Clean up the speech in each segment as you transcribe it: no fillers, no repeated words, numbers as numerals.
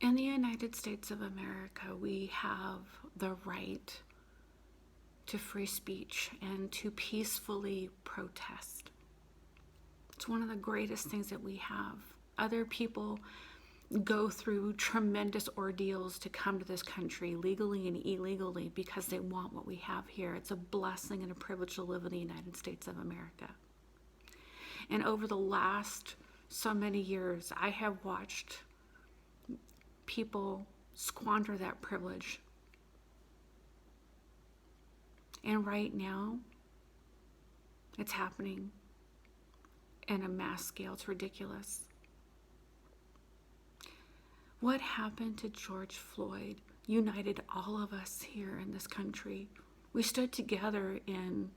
In the United States of America, we have the right to free speech and to peacefully protest. It's one of the greatest things that we have. Other people go through tremendous ordeals to come to this country legally and illegally because they want what we have here. It's a blessing and a privilege to live in the United States of America. And over the last so many years, I have watched people squander that privilege. And right now, it's happening in a mass scale. It's ridiculous. What happened to George Floyd united all of us here in this country. We stood together in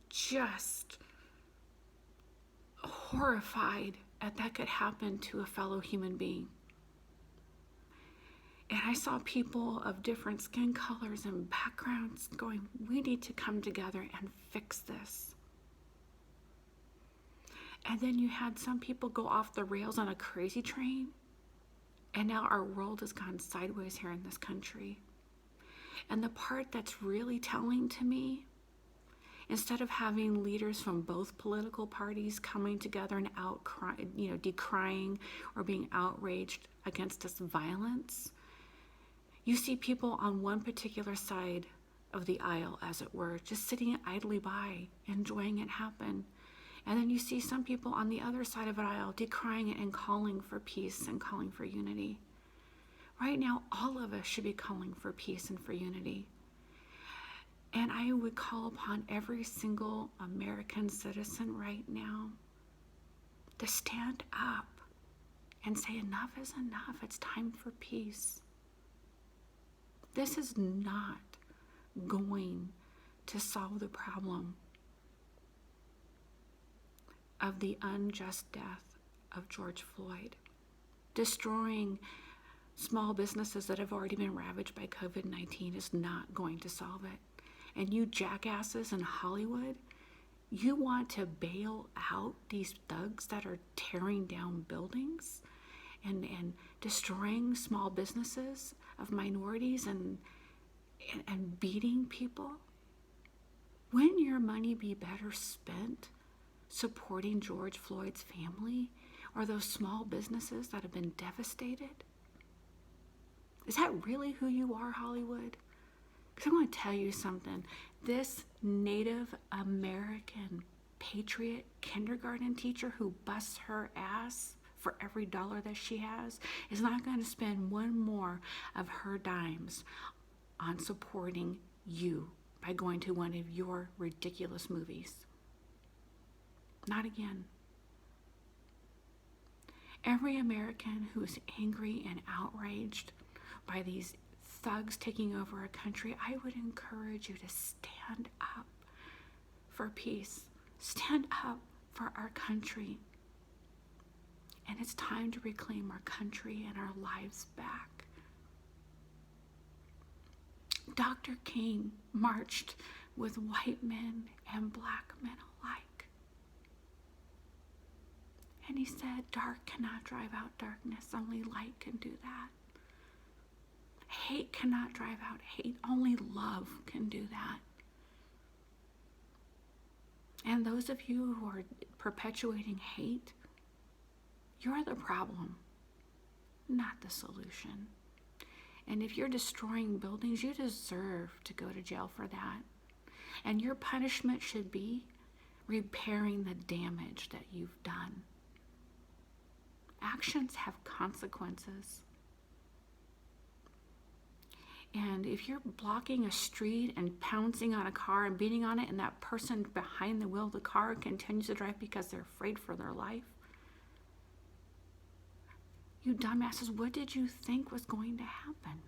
just horrified that could happen to a fellow human being. And I saw people of different skin colors and backgrounds going, we need to come together and fix this. And then you had some people go off the rails on a crazy train. And now our world has gone sideways here in this country. And the part that's really telling to me, instead of having leaders from both political parties coming together and decrying or being outraged against this violence, you see people on one particular side of the aisle, as it were, just sitting idly by, enjoying it happen. And then you see some people on the other side of the aisle decrying it and calling for peace and calling for unity. Right now, all of us should be calling for peace and for unity. And I would call upon every single American citizen right now to stand up and say, enough is enough. It's time for peace. This is not going to solve the problem of the unjust death of George Floyd. Destroying small businesses that have already been ravaged by COVID-19 is not going to solve it. And you jackasses in Hollywood, you want to bail out these thugs that are tearing down buildings and destroying small businesses of minorities and beating people? Wouldn't your money be better spent supporting George Floyd's family or those small businesses that have been devastated? Is that really who you are, Hollywood? Because I want to tell you something. This Native American patriot kindergarten teacher who busts her ass for every dollar that she has is not going to spend one more of her dimes on supporting you by going to one of your ridiculous movies. Not again. Every American who is angry and outraged by these thugs taking over a country, I would encourage you to stand up for peace. Stand up for our country. And it's time to reclaim our country and our lives back. Dr. King marched with white men and black men alike. And he said, dark cannot drive out darkness, only light can do that. Hate cannot drive out hate, only love can do that. And those of you who are perpetuating hate, you're the problem, not the solution. And if you're destroying buildings, you deserve to go to jail for that. And your punishment should be repairing the damage that you've done. Actions have consequences. And if you're blocking a street and pouncing on a car and beating on it, and that person behind the wheel of the car continues to drive because they're afraid for their life, you dumbasses, what did you think was going to happen?